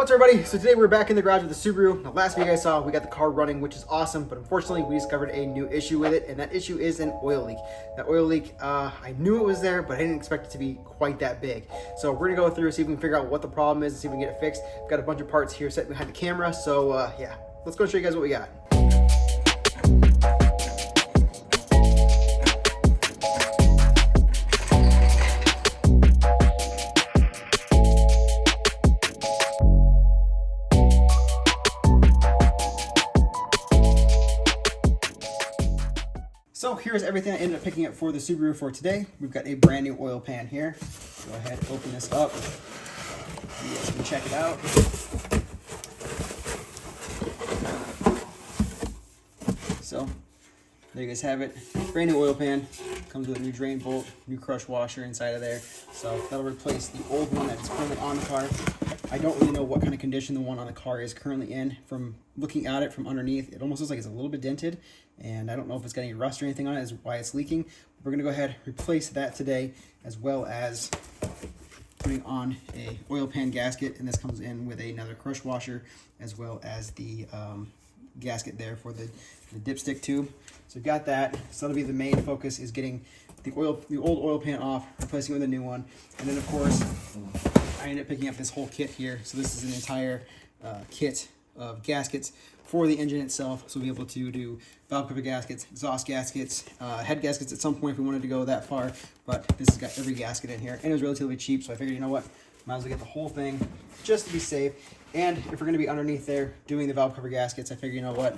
What's up, everybody? So today we're back in the garage with the Subaru. Now, last week I saw we got the car running, which is awesome, but unfortunately we discovered a new issue with it, and that issue is an oil leak. That oil leak, I knew it was there, but I didn't expect it to be quite that big. So we're gonna go through, see if we can figure out what the problem is, and see if we can get it fixed. We've got a bunch of parts here set behind the camera, so yeah, let's go show you guys what we got. So here's everything I ended up picking up for the Subaru for today. We've got a brand new oil pan here. Go ahead, open this up. You guys can check it out. So there you guys have it. Brand new oil pan. Comes with a new drain bolt, new crush washer inside of there. So that'll replace the old one that's currently on the car. I don't really know what kind of condition the one on the car is currently in. From looking at it from underneath, it almost looks like it's a little bit dented, and I don't know if it's got any rust or anything on it, is why it's leaking. We're gonna go ahead and replace that today, as well as putting on a oil pan gasket, and this comes in with another crush washer, as well as the gasket there for the dipstick tube. So we've got that. So that'll be the main focus, is getting the old oil pan off, replacing it with a new one, and then of course I ended up picking up this whole kit here. So this is an entire kit of gaskets for the engine itself. So we'll be able to do valve cover gaskets, exhaust gaskets, head gaskets at some point if we wanted to go that far. But this has got every gasket in here, and it was relatively cheap. So I figured, you know what, might as well get the whole thing just to be safe. And if we're going to be underneath there doing the valve cover gaskets, I figured, you know what,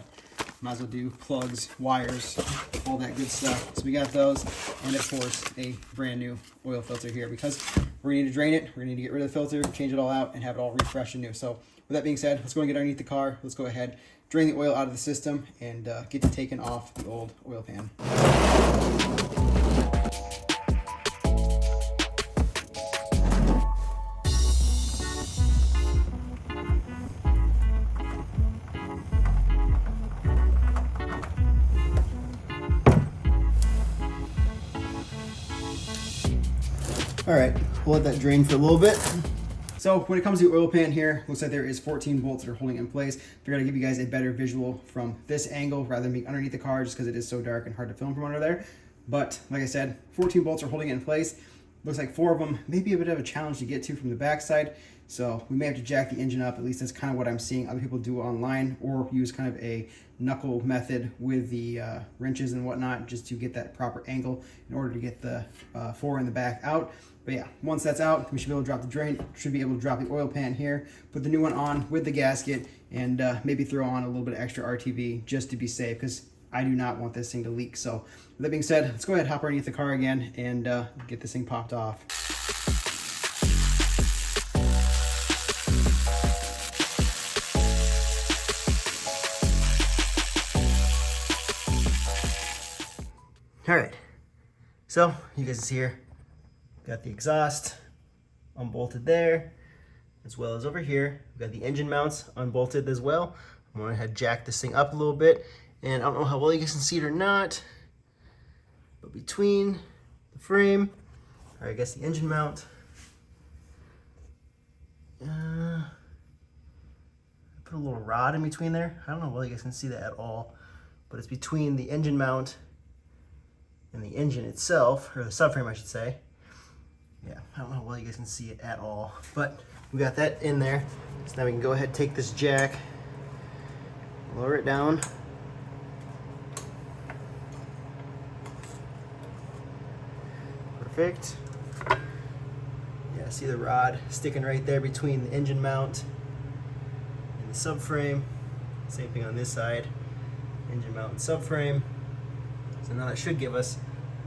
might as well do plugs, wires, all that good stuff. So we got those, and of course a brand new oil filter here, because we're going to need to drain it, we're going to need to get rid of the filter, change it all out, and have it all refreshed and new. So with that being said, let's go and get underneath the car. Let's go ahead, drain the oil out of the system, and get to taking off the old oil pan. All right, we'll let that drain for a little bit. So when it comes to the oil pan here, looks like there is 14 bolts that are holding it in place. Figured I'd give you guys a better visual from this angle rather than being underneath the car, just because it is so dark and hard to film from under there. But like I said, 14 bolts are holding it in place. Looks like 4 of them may be a bit of a challenge to get to from the backside. So we may have to jack the engine up. At least that's kind of what I'm seeing other people do online, or use kind of a knuckle method with the wrenches and whatnot, just to get that proper angle in order to get the 4 in the back out. But yeah, once that's out, we should be able to drop the drain, should be able to drop the oil pan here, put the new one on with the gasket, and maybe throw on a little bit of extra RTV just to be safe, because I do not want this thing to leak. So with that being said, let's go ahead and hop underneath the car again and get this thing popped off. All right, so you guys see here, got the exhaust unbolted there, as well as over here. We've got the engine mounts unbolted as well. I'm going to head jack this thing up a little bit, and I don't know how well you guys can see it or not, but between the frame, or I guess the engine mount, put a little rod in between there. I don't know how well you guys can see that at all, but it's between the engine mount and the engine itself, or the subframe I should say. Yeah, I don't know how well you guys can see it at all, but we got that in there. So now we can go ahead and take this jack, lower it down. Perfect. Yeah, see the rod sticking right there between the engine mount and the subframe. Same thing on this side, engine mount and subframe. So now that should give us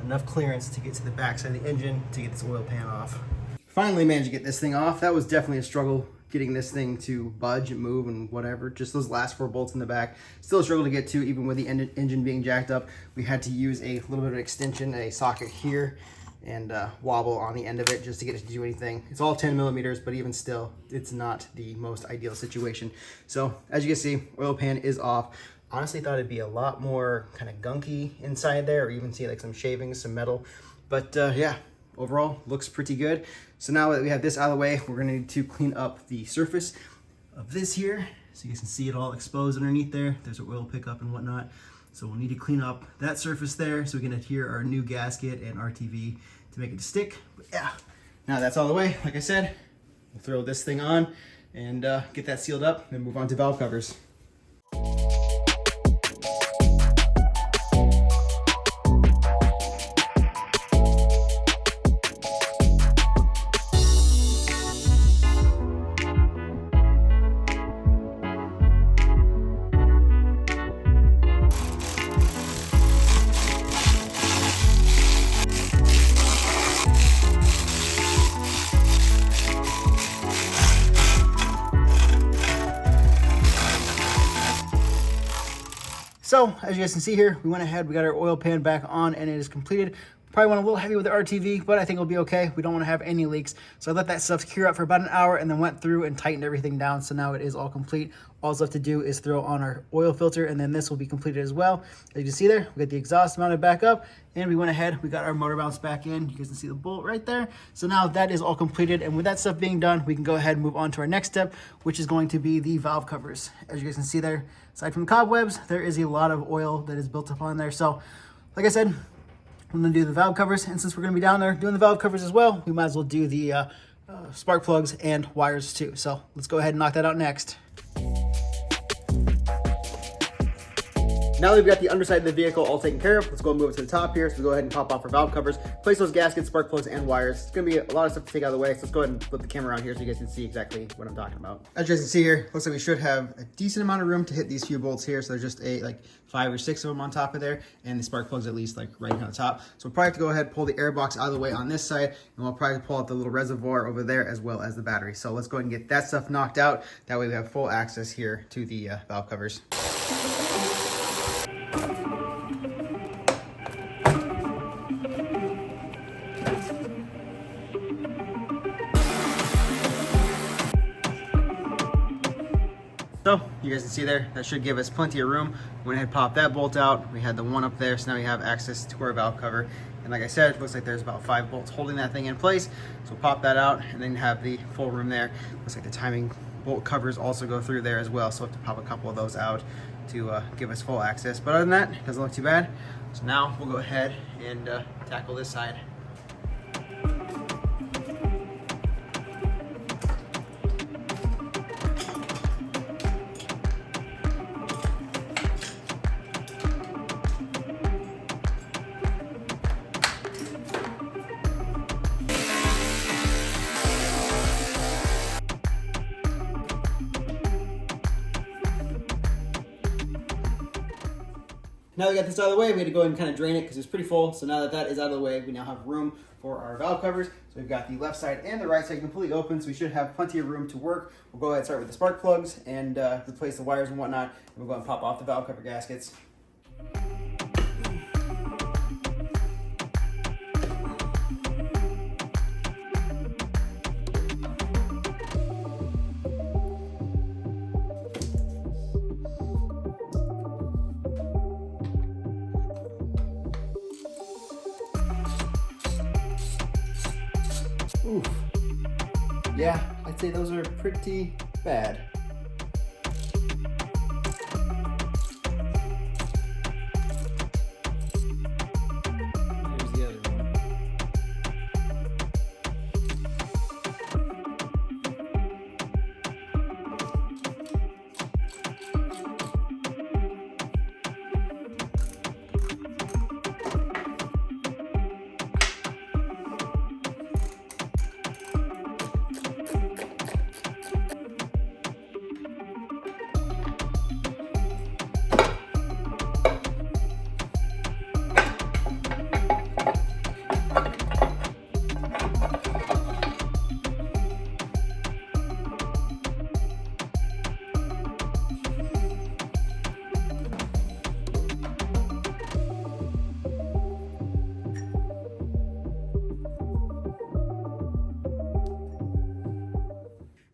enough clearance to get to the back side of the engine to get this oil pan off. Finally managed to get this thing off. That was definitely a struggle, getting this thing to budge and move and whatever. Just those last 4 bolts in the back, still a struggle to get to, even with the engine being jacked up. We had to use a little bit of an extension, a socket here, and wobble on the end of it just to get it to do anything. It's all 10 millimeters, but even still, it's not the most ideal situation. So as you can see, oil pan is off. Honestly thought it'd be a lot more kind of gunky inside there, or even see like some shavings, some metal. But yeah, overall looks pretty good. So now that we have this out of the way, we're gonna need to clean up the surface of this here. So you guys can see it all exposed underneath there. There's an oil pickup and whatnot. So we'll need to clean up that surface there so we can adhere our new gasket and RTV to make it stick. But yeah, now that's all the way. Like I said, we'll throw this thing on and get that sealed up and move on to valve covers. So as you guys can see here, we went ahead, we got our oil pan back on and it is completed. Probably went a little heavy with the RTV, but I think it'll be okay. We don't want to have any leaks. So I let that stuff cure up for about an hour and then went through and tightened everything down. So now it is all complete. All it's left to do is throw on our oil filter and then this will be completed as well. As you can see there, we got the exhaust mounted back up and we went ahead, we got our motor mounts back in. You guys can see the bolt right there. So now that is all completed. And with that stuff being done, we can go ahead and move on to our next step, which is going to be the valve covers. As you guys can see there, aside from the cobwebs, there is a lot of oil that is built up on there. So like I said, I'm gonna do the valve covers, and since we're gonna be down there doing the valve covers as well, we might as well do the spark plugs and wires too. So let's go ahead and knock that out next. Now that we've got the underside of the vehicle all taken care of, let's go and move it to the top here. So we go ahead and pop off our valve covers, place those gaskets, spark plugs, and wires. It's gonna be a lot of stuff to take out of the way. So let's go ahead and flip the camera around here so you guys can see exactly what I'm talking about. As you guys can see here, looks like we should have a decent amount of room to hit these few bolts here. So there's just like 5 or 6 of them on top of there, and the spark plugs at least like right on the top. So we'll probably have to go ahead and pull the air box out of the way on this side, and we'll probably pull out the little reservoir over there as well as the battery. So let's go ahead and get that stuff knocked out. That way we have full access here to the valve covers. So you guys can see there, that should give us plenty of room. Went ahead and popped that bolt out. We had the one up there, so now we have access to our valve cover. And like I said, it looks like there's about 5 bolts holding that thing in place. So we'll pop that out and then have the full room there. Looks like the timing bolt covers also go through there as well. So we'll have to pop a couple of those out to give us full access. But other than that, it doesn't look too bad. So now we'll go ahead and tackle this side. Now we got this out of the way, we had to go ahead and kind of drain it because it's pretty full. So now that that is out of the way, we now have room for our valve covers. So we've got the left side and the right side completely open, so we should have plenty of room to work. We'll go ahead and start with the spark plugs and replace the wires and whatnot. And we'll go ahead and pop off the valve cover gaskets. Oof. Yeah, I'd say those are pretty bad. Here's the other one.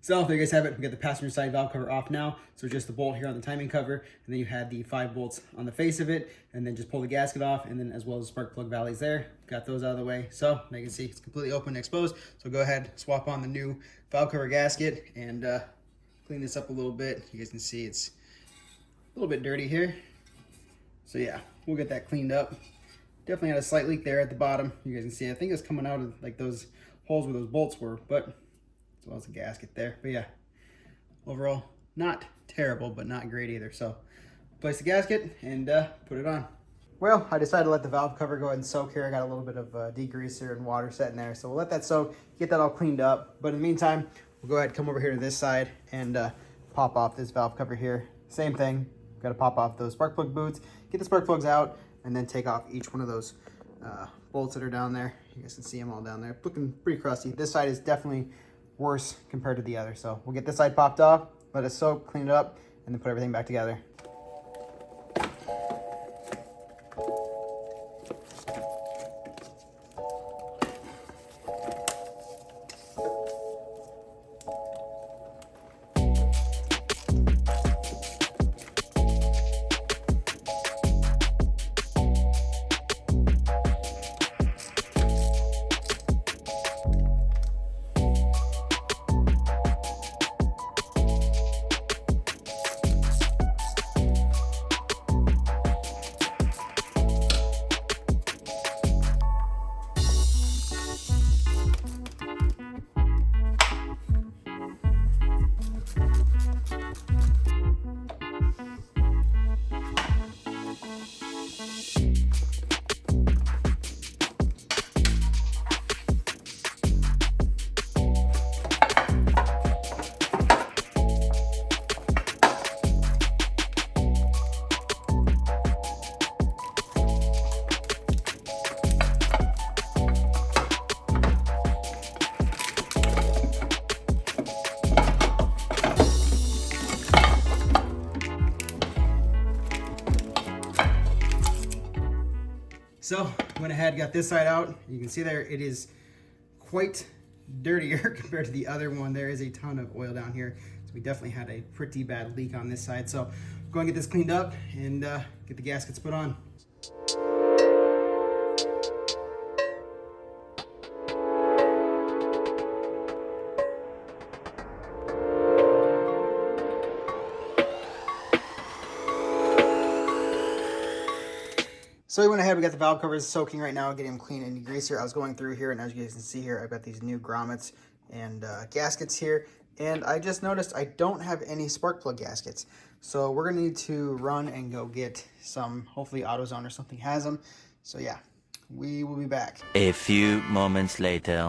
So there you guys have it. We got the passenger side valve cover off now. So just the bolt here on the timing cover, and then you had the 5 bolts on the face of it, and then just pull the gasket off, and then as well as spark plug valleys there. Got those out of the way. So now you can see it's completely open and exposed. So go ahead, swap on the new valve cover gasket, and clean this up a little bit. You guys can see it's a little bit dirty here. So yeah, we'll get that cleaned up. Definitely had a slight leak there at the bottom. You guys can see, I think it's coming out of like those holes where those bolts were, but as well as the gasket there. But yeah, overall, not terrible, but not great either. So place the gasket and put it on. Well, I decided to let the valve cover go ahead and soak here. I got a little bit of degreaser and water set in there. So we'll let that soak, get that all cleaned up. But in the meantime, we'll go ahead and come over here to this side and pop off this valve cover here. Same thing, got to pop off those spark plug boots, get the spark plugs out, and then take off each one of those bolts that are down there. You guys can see them all down there. Looking pretty crusty. This side is definitely worse compared to the other. So we'll get this side popped off, let it soak, clean it up, and then put everything back together. So went ahead, got this side out. You can see there, it is quite dirtier compared to the other one. There is a ton of oil down here. So we definitely had a pretty bad leak on this side. So go and get this cleaned up and get the gaskets put on. So we went ahead, we got the valve covers soaking right now, getting them clean and degreaser. I was going through here, and as you guys can see here, I've got these new grommets and gaskets here. And I just noticed I don't have any spark plug gaskets. So we're gonna need to run and go get some, hopefully AutoZone or something has them. So yeah, we will be back. A few moments later.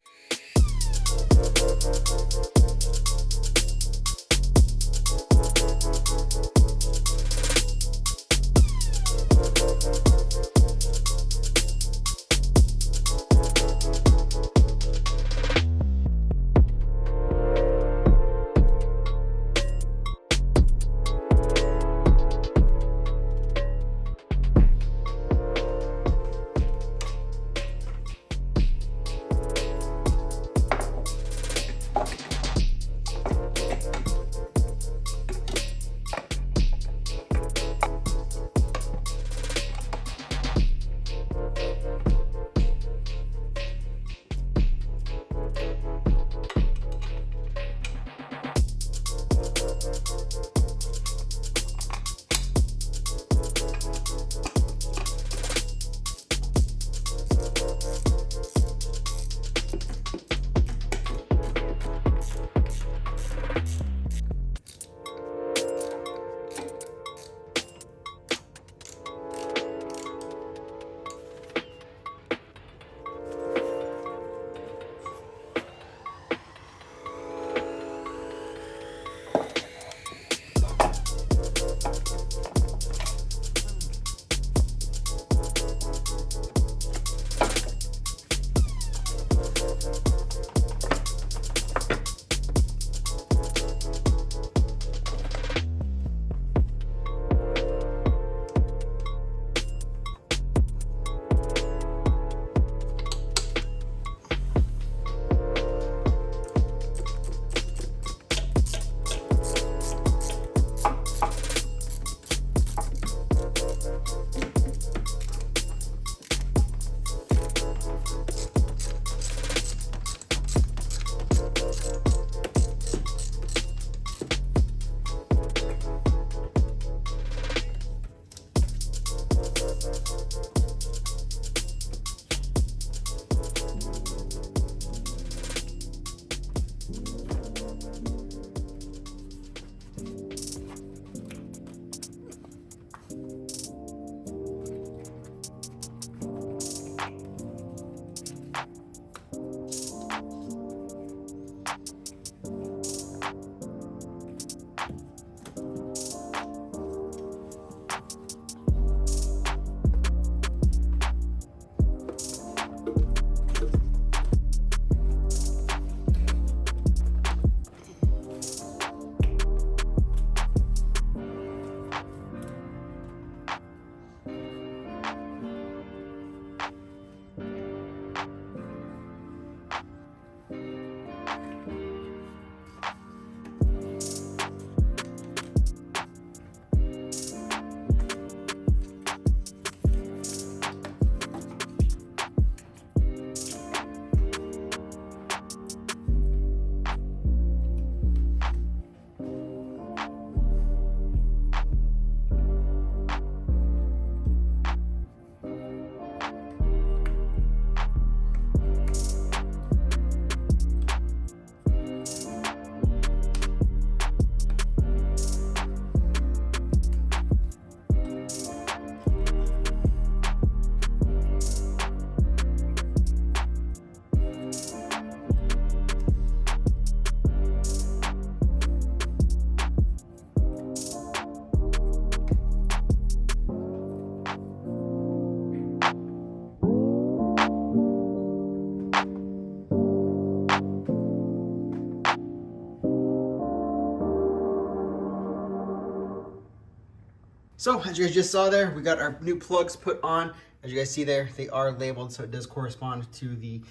So as you guys just saw there, we got our new plugs put on. As you guys see there, they are labeled, so it does correspond to the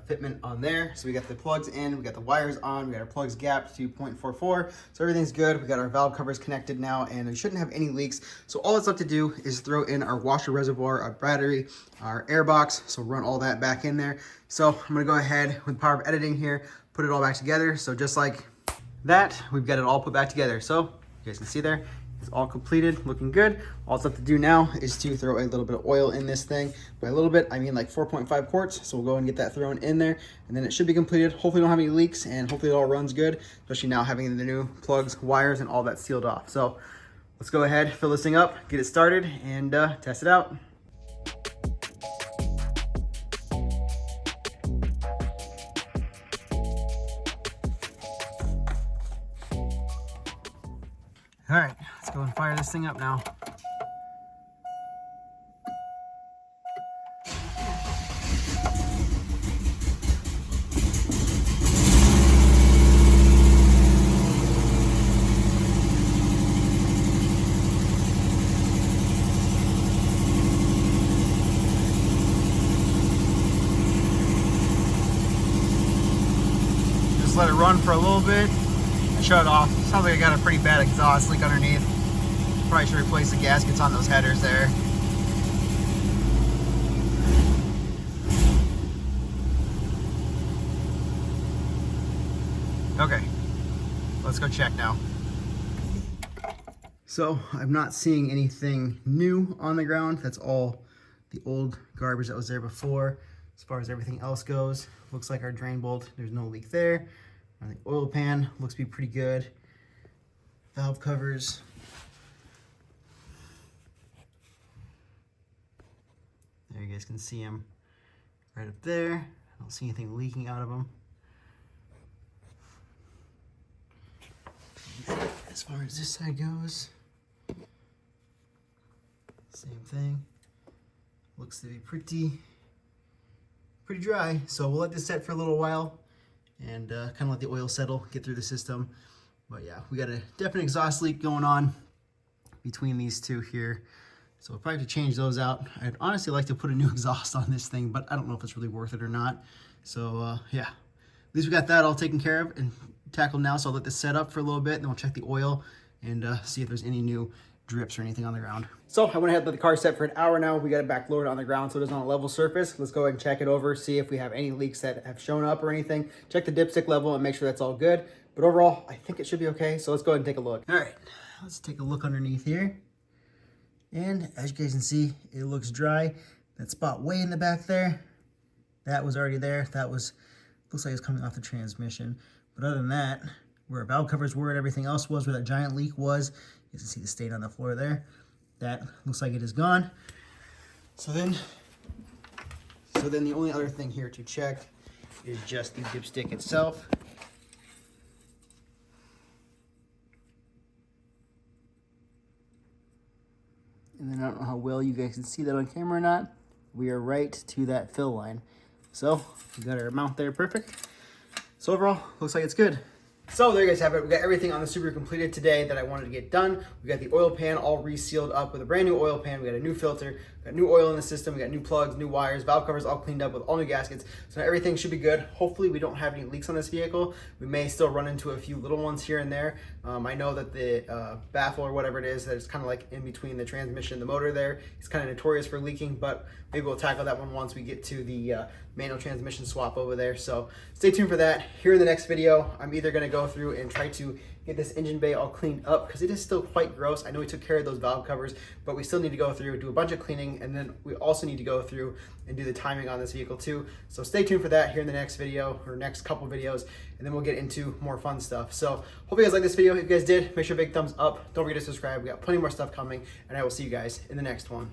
fitment on there. So we got the plugs in, we got the wires on, we got our plugs gapped to 0.44, so everything's good. We got our valve covers connected now, and we shouldn't have any leaks. So all that's left to do is throw in our washer reservoir, our battery, our air box, so run all that back in there. So I'm gonna go ahead with the power of editing here, put it all back together. So just like that, we've got it all put back together. So you guys can see there, it's all completed, looking good. All it's left to do now is to throw a little bit of oil in this thing. By a little bit, I mean like 4.5 quarts. So we'll go and get that thrown in there, and then it should be completed. Hopefully don't have any leaks, and hopefully it all runs good, especially now having the new plugs, wires, and all that sealed off. So let's go ahead, fill this thing up, get it started, and test it out. All right, let's go and fire this thing up now. Just let it run for a little bit. Shut it off. Sounds like I got a pretty bad exhaust leak underneath. Probably should replace the gaskets on those headers there. Okay, let's go check now. So I'm not seeing anything new on the ground. That's all the old garbage that was there before. As far as everything else goes, looks like our drain bolt, there's no leak there. The oil pan looks to be pretty good. Valve covers. There, you guys can see them right up there. I don't see anything leaking out of them. As far as this side goes, same thing. Looks to be pretty dry. So we'll let this set for a little while and kind of let the oil settle, get through the system. But yeah, we got a definite exhaust leak going on between these two here. So we'll probably have to change those out. I'd honestly like to put a new exhaust on this thing, but I don't know if it's really worth it or not. So yeah, at least we got that all taken care of and tackled now. So I'll let this set up for a little bit, and then we'll check the oil and see if there's any new drips or anything on the ground. So I went ahead and let the car set for an hour now. We got it back lowered on the ground so it is on a level surface. Let's go ahead and check it over, see if we have any leaks that have shown up or anything. Check the dipstick level and make sure that's all good. But overall, I think it should be okay. So let's go ahead and take a look. All right, let's take a look underneath here. And as you guys can see, it looks dry. That spot way in the back there, that was already there. That was, looks like it's coming off the transmission. But other than that, where our valve covers were and everything else was, where that giant leak was, you can see the stain on the floor there. That looks like it is gone. So then the only other thing here to check is just the dipstick itself. And then I don't know how well you guys can see that on camera or not. We are right to that fill line. So we got our mount there perfect. So overall, looks like it's good. So there you guys have it. We got everything on the Subaru completed today that I wanted to get done. We got the oil pan all resealed up with a brand new oil pan. We got a new filter, we got new oil in the system, we got new plugs, new wires, valve covers all cleaned up with all new gaskets. So now everything should be good. Hopefully we don't have any leaks on this vehicle. We may still run into a few little ones here and there. I know that the baffle or whatever it is, that is kind of like in between the transmission and the motor there, it's kind of notorious for leaking, but maybe we'll tackle that one once we get to the manual transmission swap over there. So stay tuned for that. Here in the next video, I'm either going to go through and try to get this engine bay all cleaned up because it is still quite gross. I know we took care of those valve covers, but we still need to go through, do a bunch of cleaning, and then we also need to go through and do the timing on this vehicle too. So stay tuned for that here in the next video or next couple videos, and then we'll get into more fun stuff. So hope you guys like this video. If you guys did, make sure big thumbs up. Don't forget to subscribe. We got plenty more stuff coming, and I will see you guys in the next one.